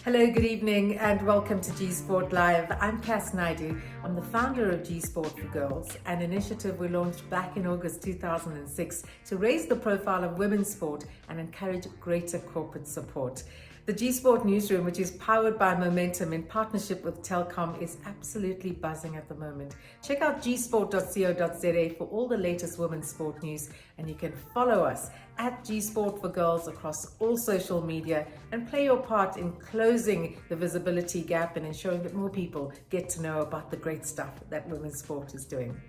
Hello, good evening, and welcome to gsportLIVE. I'm Kass Naidoo. I'm the founder of gsport for Girls, an initiative we launched back in August 2006 to raise the profile of women's sport and encourage greater corporate support. The Gsport newsroom, which is powered by Momentum in partnership with Telkom, is absolutely buzzing at the moment. Check out gsport.co.za for all the latest women's sport news, and you can follow us at Gsport for Girls across all social media and play your part in closing the visibility gap and ensuring that more people get to know about the great stuff that women's sport is doing.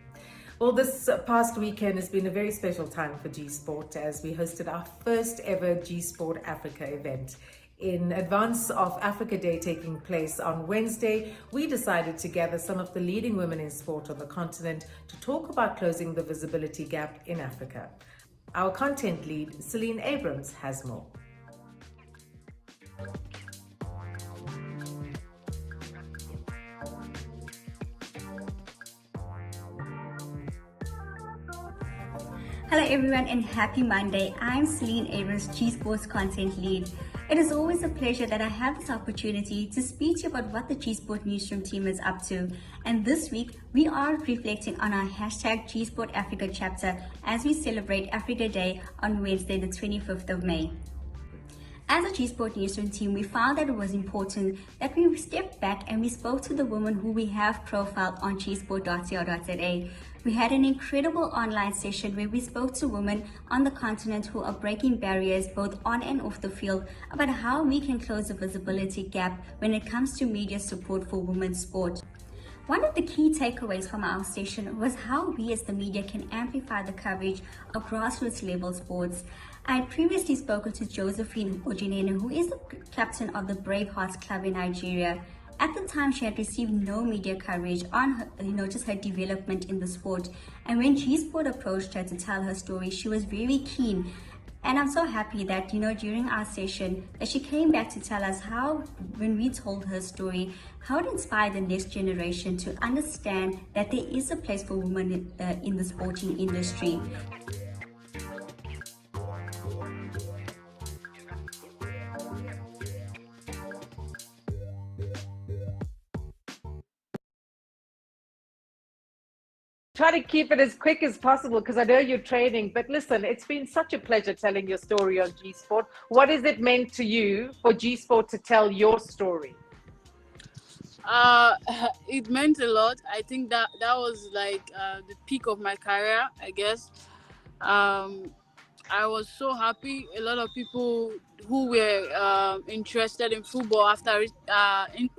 Well, this past weekend has been a very special time for Gsport as we hosted our first ever Cheeseboard Africa event. In advance of Africa Day taking place on Wednesday, we decided to gather some of the leading women in sport on the continent to talk about closing the visibility gap in Africa. Our content lead, Celine Abrahams, has more. Hello everyone and happy Monday. I'm Celine Abrahams, Cheesesport's content lead. It is always a pleasure that I have this opportunity to speak to you about what the Cheeseboard newsroom team is up to. And this week, we are reflecting on our #Cheeseboard Africa chapter as we celebrate Africa Day on Wednesday, the 25th of May. As a Cheeseboard newsroom team, we found that it was important that we stepped back and we spoke to the women who we have profiled on cheeseboard.co.za. We had an incredible online session where we spoke to women on the continent who are breaking barriers both on and off the field about how we can close the visibility gap when it comes to media support for women's sport. One of the key takeaways from our session was how we as the media can amplify the coverage of grassroots level sports. I had previously spoken to Josephine Ojinene, who is the captain of the Brave Hearts Club in Nigeria. At the time, she had received no media coverage on her, just her development in the sport. And when Gsport approached her to tell her story, she was very keen. And I'm so happy that, during our session, that she came back to tell us how, when we told her story, how it inspired the next generation to understand that there is a place for women in the sporting industry. Try to keep it as quick as possible because I know you're training. But listen, it's been such a pleasure telling your story on Gsport. What has it meant to you for Gsport to tell your story? It meant a lot. I think that was like the peak of my career, I guess. I was so happy. A lot of people who were interested in football after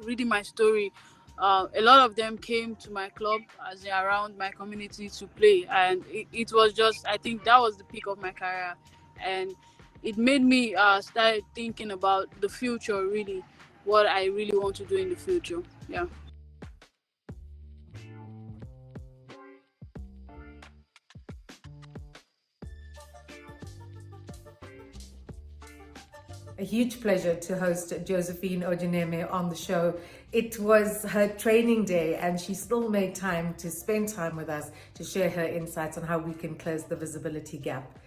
reading my story, a lot of them came to my club as they are around my community to play, and it was just, I think that was the peak of my career, and it made me start thinking about the future, really, what I really want to do in the future. Yeah. A huge pleasure to host Josephine Ojineme on the show. It was her training day and she still made time to spend time with us to share her insights on how we can close the visibility gap.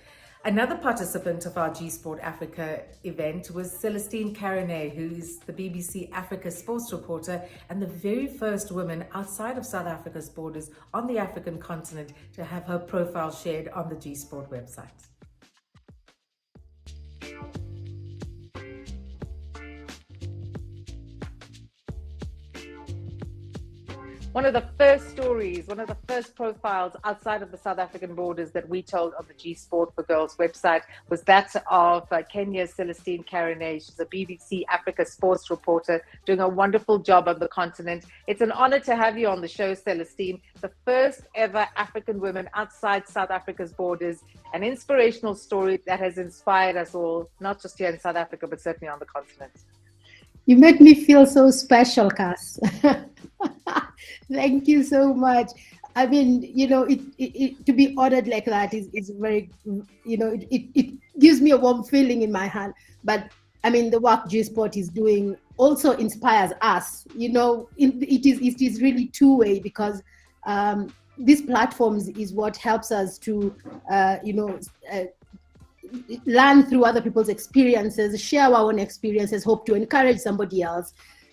Another participant of our Gsport Africa event was Celestine who is the BBC Africa sports reporter and the very first woman outside of South Africa's borders on the African continent to have her profile shared on the Gsport website. One of the first stories, one of the first profiles outside of the South African borders that we told on the Gsport for Girls website was that of Kenya's Celestine Abrahams. She's a BBC Africa sports reporter doing a wonderful job on the continent. It's an honor to have you on the show, Celestine, the first ever African woman outside South Africa's borders, an inspirational story that has inspired us all, not just here in South Africa, but certainly on the continent. You make me feel so special, Kass. Thank you so much. I mean, to be honored like that is very, it gives me a warm feeling in my heart. But I mean, the work Gsport is doing also inspires us. It is really two-way because these platforms is what helps us to, learn through other people's experiences, share our own experiences, hope to encourage somebody else.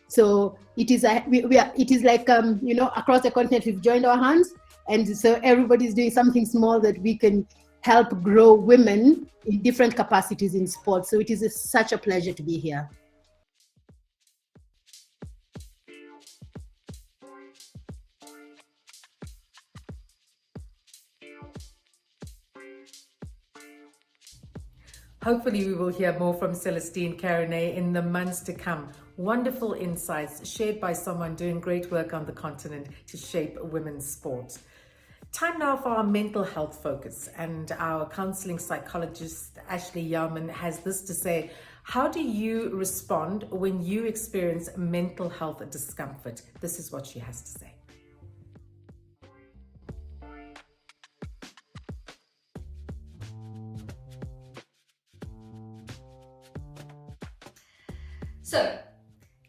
So it is it is like across the continent we've joined our hands, and so everybody's doing something small that we can help grow women in different capacities in sports. So it is such a pleasure to be here. Hopefully we will hear more from Celestine Caronet in the months to come. Wonderful insights shared by someone doing great work on the continent to shape women's sport. Time now for our mental health focus, and our counseling psychologist Ashleigh Yaman has this to say. How do you respond when you experience mental health discomfort? This is what she has to say. So,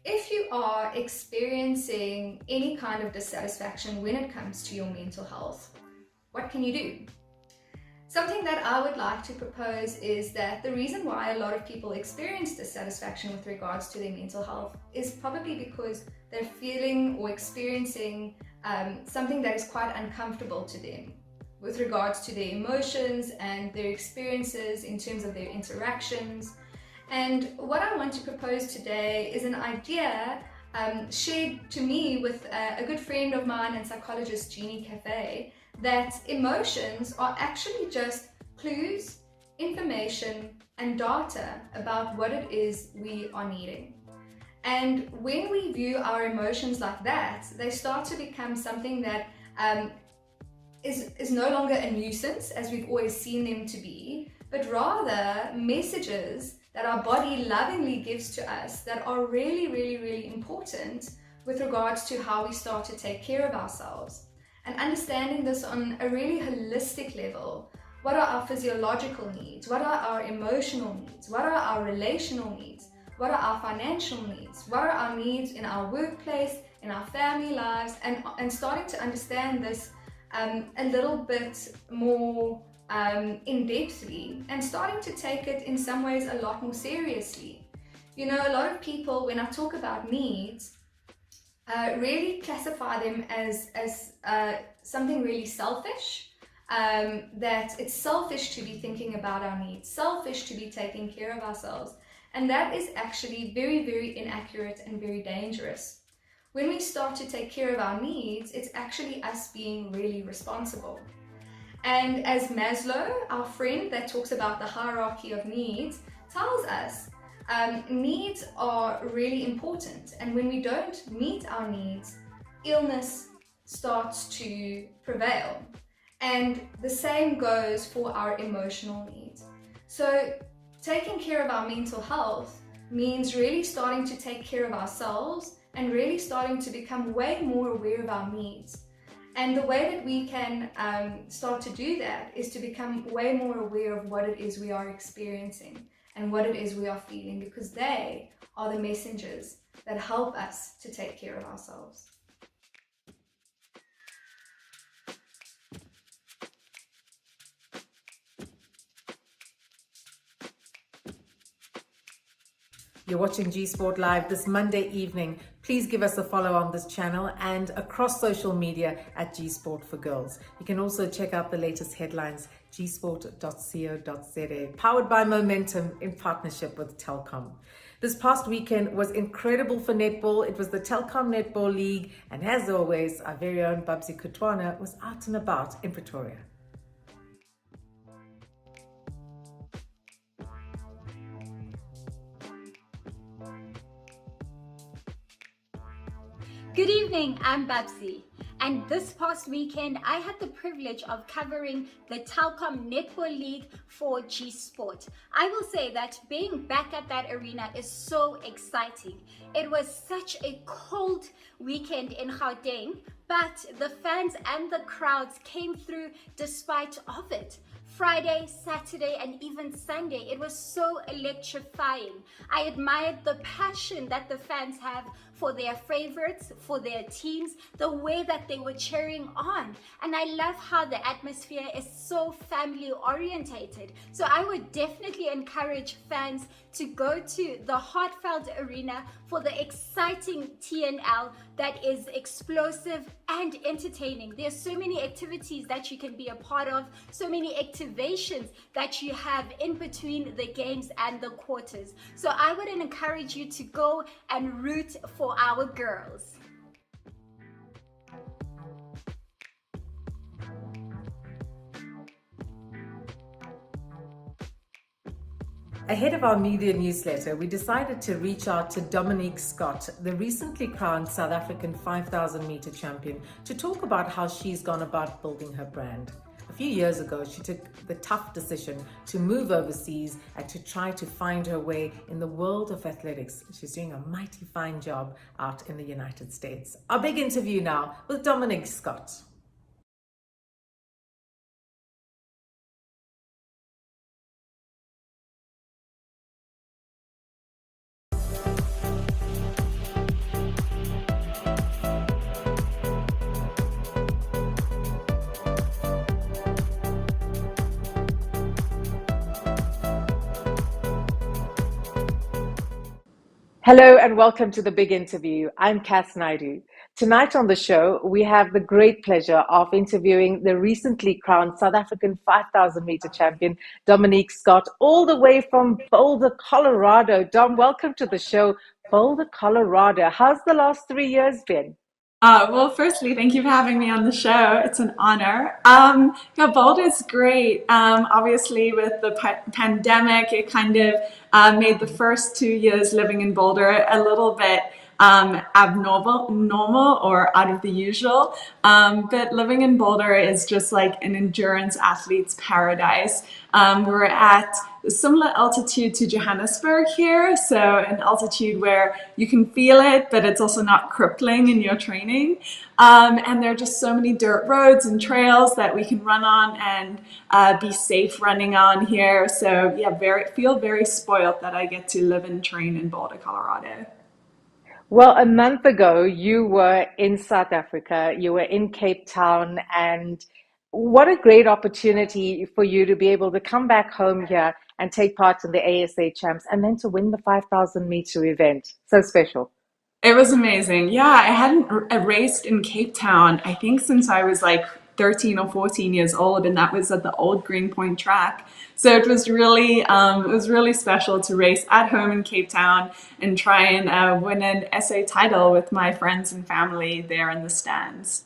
if you are experiencing any kind of dissatisfaction when it comes to your mental health, what can you do? Something that I would like to propose is that the reason why a lot of people experience dissatisfaction with regards to their mental health is probably because they're feeling or experiencing something that is quite uncomfortable to them with regards to their emotions and their experiences in terms of their interactions. And what I want to propose today is an idea shared to me with a good friend of mine and psychologist Jeannie Cafe, that emotions are actually just clues, information, and data about what it is we are needing. And when we view our emotions like that, they start to become something that is no longer a nuisance, as we've always seen them to be, but rather messages that our body lovingly gives to us that are really, really, really important with regards to how we start to take care of ourselves. And understanding this on a really holistic level. What are our physiological needs? What are our emotional needs? What are our relational needs? What are our financial needs? What are our needs in our workplace, in our family lives? And starting to understand this a little bit more in-depthly, and starting to take it in some ways a lot more seriously. You know, a lot of people, when I talk about needs, really classify them as something really selfish, that it's selfish to be thinking about our needs, selfish to be taking care of ourselves. And that is actually very, very inaccurate and very dangerous. When we start to take care of our needs, it's actually us being really responsible. And as Maslow, our friend that talks about the hierarchy of needs, tells us, needs are really important. And when we don't meet our needs, illness starts to prevail. And the same goes for our emotional needs. So taking care of our mental health means really starting to take care of ourselves and really starting to become way more aware of our needs. And the way that we can start to do that is to become way more aware of what it is we are experiencing and what it is we are feeling, because they are the messengers that help us to take care of ourselves. You're watching G Sport Live this Monday evening. Please give us a follow on this channel and across social media at G Sport for Girls. You can also check out the latest headlines, gsport.co.za, powered by Momentum in partnership with Telkom. This past weekend was incredible for netball. It was the Telkom Netball League, and as always, our very own Babsie Kutwana was out and about in Pretoria. Good evening, I'm Babsie, and this past weekend I had the privilege of covering the Telkom Netball League for G Sport. I will say that being back at that arena is so exciting. It was such a cold weekend in Gauteng, but the fans and the crowds came through despite of it. Friday, Saturday, and even Sunday, it was so electrifying. I admired the passion that the fans have for their favorites, for their teams, the way that they were cheering on. And I love how the atmosphere is so family orientated. So I would definitely encourage fans to go to the Heartfelt Arena for the exciting TNL that is explosive and entertaining. There's so many activities that you can be a part of, so many activations that you have in between the games and the quarters. So I would encourage you to go and root for our girls. Ahead of our media newsletter, we decided to reach out to Dominique Scotts, the recently crowned South African 5,000 meter champion, to talk about how she's gone about building her brand. A few years ago, she took the tough decision to move overseas and to try to find her way in the world of athletics. She's doing a mighty fine job out in the United States. Our big interview now with Dominique Scotts. Hello and welcome to the big interview. I'm Kass Naidoo. Tonight on the show, we have the great pleasure of interviewing the recently crowned South African 5,000 meter champion, Dominique Scotts, all the way from Boulder, Colorado. Dom, welcome to the show. Boulder, Colorado. How's the last 3 years been? Well, firstly, thank you for having me on the show. It's an honor. Yeah, Boulder's great. Obviously, with the pandemic, it kind of made the first 2 years living in Boulder a little bit normal or out of the usual. But living in Boulder is just like an endurance athlete's paradise. We're at a similar altitude to Johannesburg here, so an altitude where you can feel it, but it's also not crippling in your training. And there are just so many dirt roads and trails that we can run on and be safe running on here. So yeah, feel very spoiled that I get to live and train in Boulder, Colorado. Well, a month ago, you were in South Africa, you were in Cape Town, and what a great opportunity for you to be able to come back home here and take part in the ASA Champs and then to win the 5,000 meter event. So special. It was amazing. Yeah, I hadn't raced in Cape Town, I think, since I was like 13 or 14 years old, and that was at the old Greenpoint track. So it was really special to race at home in Cape Town and try and win an SA title with my friends and family there in the stands.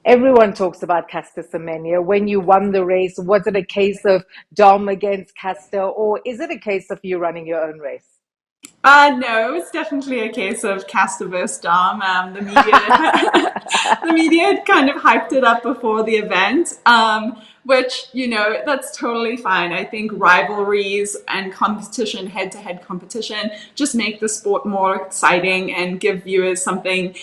Everyone talks about Caster Semenya. When you won the race, was it a case of Dom against Caster, or is it a case of you running your own race? No, it's definitely a case of Caster versus Dom. The media had kind of hyped it up before the event, which, you know, that's totally fine. I think rivalries and competition, head-to-head competition, just make the sport more exciting and give viewers something,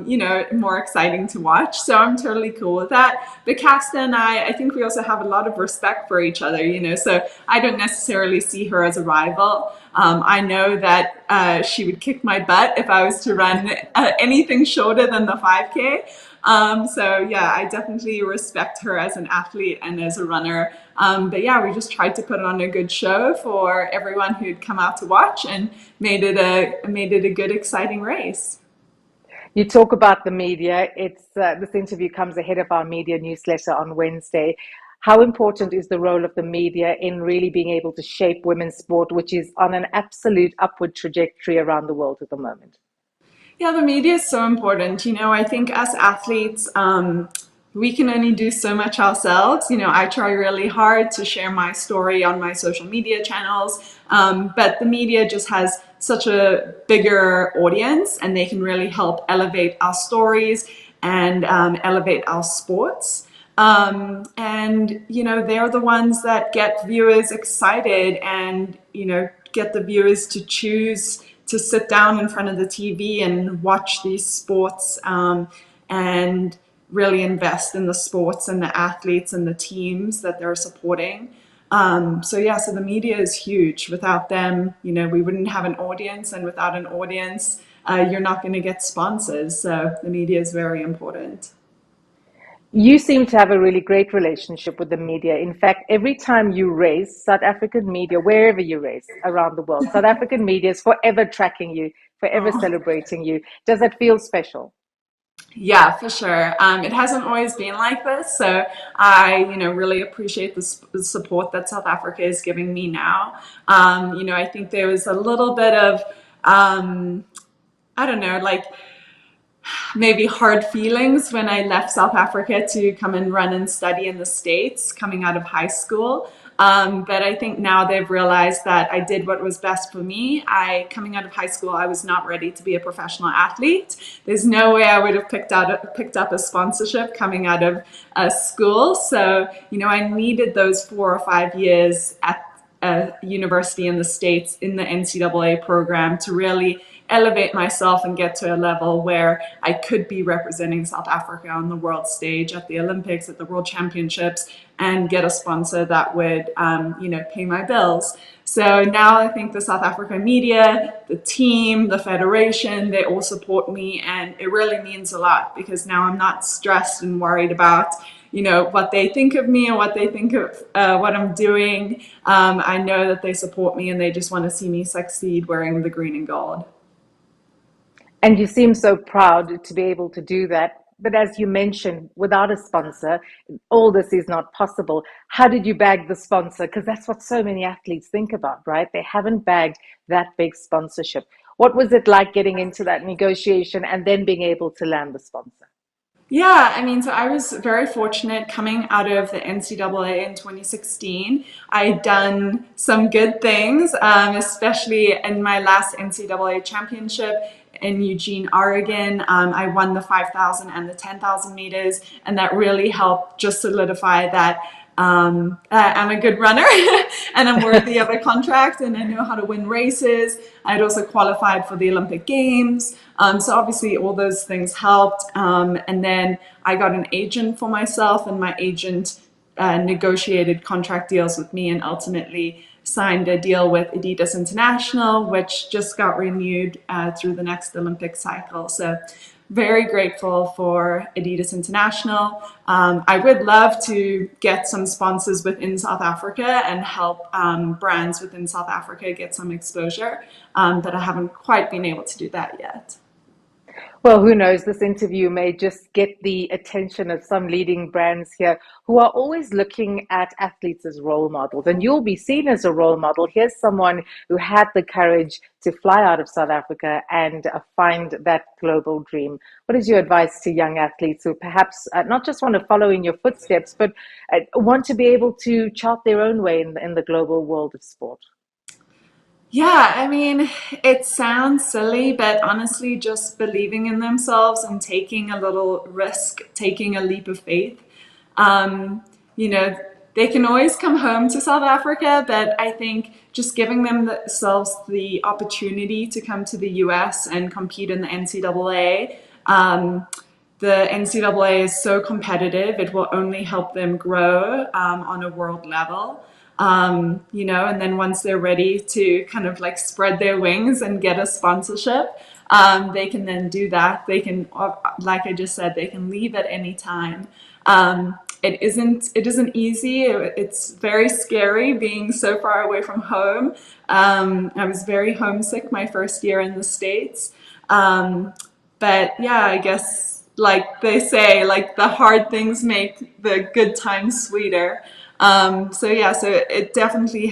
you know, more exciting to watch. So I'm totally cool with that. But Caster and I think we also have a lot of respect for each other, you know, so I don't necessarily see her as a rival. I know that she would kick my butt if I was to run anything shorter than the 5K. So yeah, I definitely respect her as an athlete and as a runner. But yeah, we just tried to put on a good show for everyone who'd come out to watch and made it a good, exciting race. You talk about the media. This interview comes ahead of our media newsletter on Wednesday. How important is the role of the media in really being able to shape women's sport, which is on an absolute upward trajectory around the world at the moment? Yeah, the media is so important. You know, I think as athletes, we can only do so much ourselves. You know, I try really hard to share my story on my social media channels, but the media just has such a bigger audience, and they can really help elevate our stories and elevate our sports. And, you know, they're the ones that get viewers excited and, you know, get the viewers to choose to sit down in front of the TV and watch these sports, and really invest in the sports and the athletes and the teams that they're supporting. So the media is huge. Without them, we wouldn't have an audience, and without an audience, you're not going to get sponsors. So the media is very important. You seem to have a really great relationship with the media. In fact, every time you race, South African media, wherever you race around the world, South African media is forever tracking you, forever celebrating you. Does that feel special? Yeah, for sure. It hasn't always been like this, so I, really appreciate the support that South Africa is giving me now. I think there was a little bit of, I don't know, like maybe hard feelings when I left South Africa to come and run and study in the States coming out of high school. But I think now they've realized that I did what was best for me. Coming out of high school, I was not ready to be a professional athlete. There's no way I would have picked up a sponsorship coming out of school. So, I needed those 4 or 5 years at a university in the States in the NCAA program to really elevate myself and get to a level where I could be representing South Africa on the world stage at the Olympics, at the World Championships, and get a sponsor that would, pay my bills. So now I think the South African media, the team, the federation, they all support me, and it really means a lot because now I'm not stressed and worried about what they think of me or what they think of what I'm doing. I know that they support me and they just want to see me succeed wearing the green and gold. And you seem so proud to be able to do that. But as you mentioned, without a sponsor, all this is not possible. How did you bag the sponsor? Because that's what so many athletes think about, right? They haven't bagged that big sponsorship. What was it like getting into that negotiation and then being able to land the sponsor? Yeah, so I was very fortunate coming out of the NCAA in 2016. I'd done some good things, especially in my last NCAA championship in Eugene, Oregon. I won the 5,000 and the 10,000 meters, and that really helped just solidify that I'm a good runner and I'm worthy of a contract and I know how to win races. I'd also qualified for the Olympic Games. So obviously all those things helped. And then I got an agent for myself, and my agent negotiated contract deals with me and ultimately signed a deal with Adidas International, which just got renewed through the next Olympic cycle. So very grateful for Adidas International. I would love to get some sponsors within South Africa and help brands within South Africa get some exposure, but I haven't quite been able to do that yet. Well, who knows? This interview may just get the attention of some leading brands here who are always looking at athletes as role models. And you'll be seen as a role model. Here's someone who had the courage to fly out of South Africa and find that global dream. What is your advice to young athletes who perhaps not just want to follow in your footsteps, but want to be able to chart their own way in the global world of sport? Yeah, it sounds silly, but honestly, just believing in themselves and taking a little risk, taking a leap of faith. They can always come home to South Africa, but I think just giving themselves the opportunity to come to the US and compete in the NCAA. The NCAA is so competitive, it will only help them grow on a world level. And then once they're ready to kind of like spread their wings and get a sponsorship, they can then do that. They can, like I just said, they can leave at any time. It isn't easy. It's very scary being so far away from home. I was very homesick my first year in the States. But yeah, I guess like they say, like the hard things make the good times sweeter. So it definitely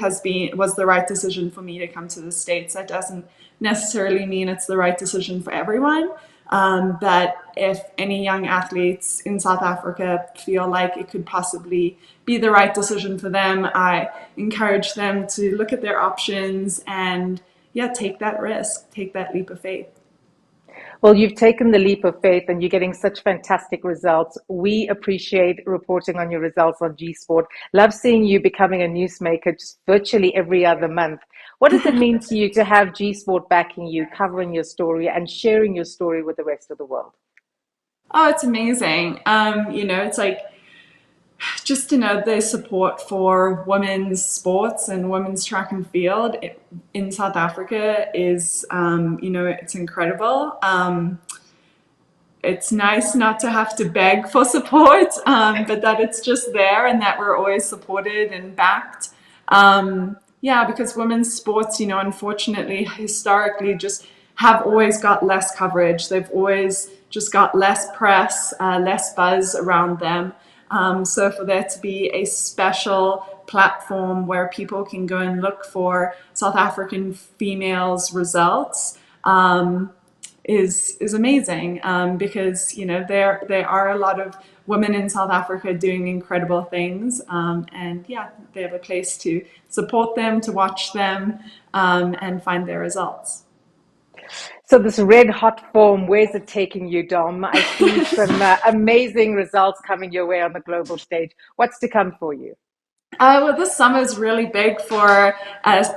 was the right decision for me to come to the States. That doesn't necessarily mean it's the right decision for everyone. But if any young athletes in South Africa feel like it could possibly be the right decision for them, I encourage them to look at their options and take that risk, take that leap of faith. Well, you've taken the leap of faith and you're getting such fantastic results. We appreciate reporting on your results on gsport. Love seeing you becoming a newsmaker just virtually every other month. What does it mean to you to have gsport backing you, covering your story and sharing your story with the rest of the world? Oh, it's amazing. It's like just to know the support for women's sports and women's track and field in South Africa is, it's incredible. It's nice not to have to beg for support, but that it's just there and that we're always supported and backed. Because women's sports, unfortunately, historically just have always got less coverage. They've always just got less press, less buzz around them. So for there to be a special platform where people can go and look for South African females' results is amazing, because there are a lot of women in South Africa doing incredible things, and they have a place to support them, to watch them, and find their results. So this red hot form, where's it taking you, Dom? I see some amazing results coming your way on the global stage. What's to come for you? Well, this summer is really big for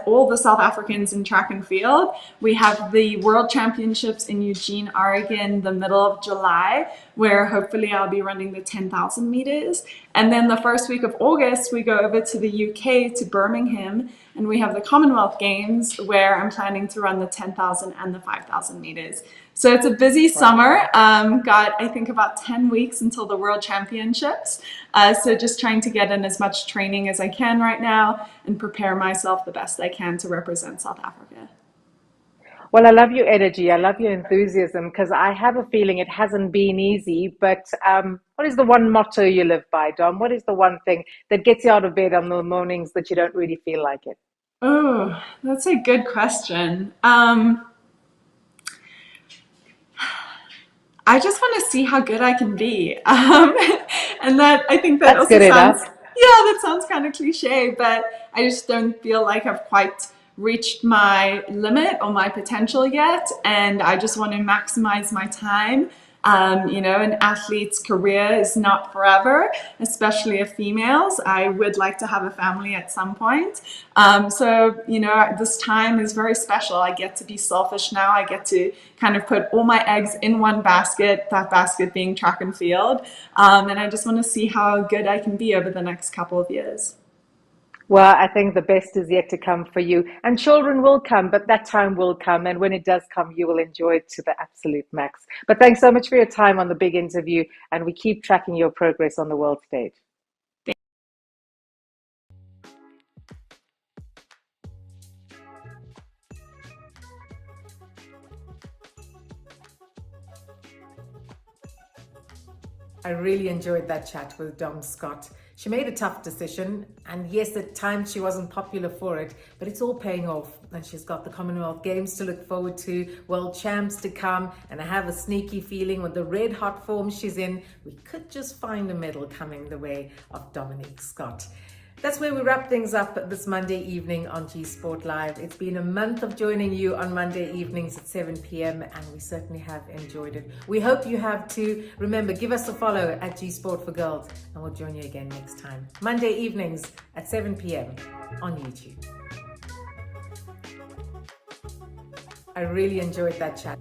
all the South Africans in track and field. We have the World Championships in Eugene, Oregon, the middle of July, where hopefully I'll be running the 10,000 meters. And then the first week of August, we go over to the UK, to Birmingham, and we have the Commonwealth Games, where I'm planning to run the 10,000 and the 5,000 meters. So it's a busy summer. Got, I think, about 10 weeks until the World Championships. So just trying to get in as much training as I can right now and prepare myself the best I can to represent South Africa. Well, I love your energy. I love your enthusiasm, because I have a feeling it hasn't been easy. But what is the one motto you live by, Dom? What is the one thing that gets you out of bed on the mornings that you don't really feel like it? Oh, that's a good question. I just want to see how good I can be. And I think that also sounds, that sounds kind of cliche, but I just don't feel like I've quite reached my limit or my potential yet. And I just want to maximize my time. An athlete's career is not forever, especially of females. I would like to have a family at some point. This time is very special. I get to be selfish now. I get to kind of put all my eggs in one basket, that basket being track and field. And I just want to see how good I can be over the next couple of years. Well, I think the best is yet to come for you, and children will come, but that time will come. And when it does come, you will enjoy it to the absolute max. But thanks so much for your time on the big interview, and we keep tracking your progress on the world stage. I really enjoyed that chat with Dom Scott. She made a tough decision, and yes, at times she wasn't popular for it, but it's all paying off. And she's got the Commonwealth Games to look forward to, World Champs to come, and I have a sneaky feeling with the red hot form she's in, we could just find a medal coming the way of Dominique Scotts. That's where we wrap things up this Monday evening on G Sport Live. It's been a month of joining you on Monday evenings at 7 p.m. and we certainly have enjoyed it. We hope you have too. Remember, give us a follow at G Sport for Girls and we'll join you again next time. Monday evenings at 7 p.m. on YouTube. I really enjoyed that chat.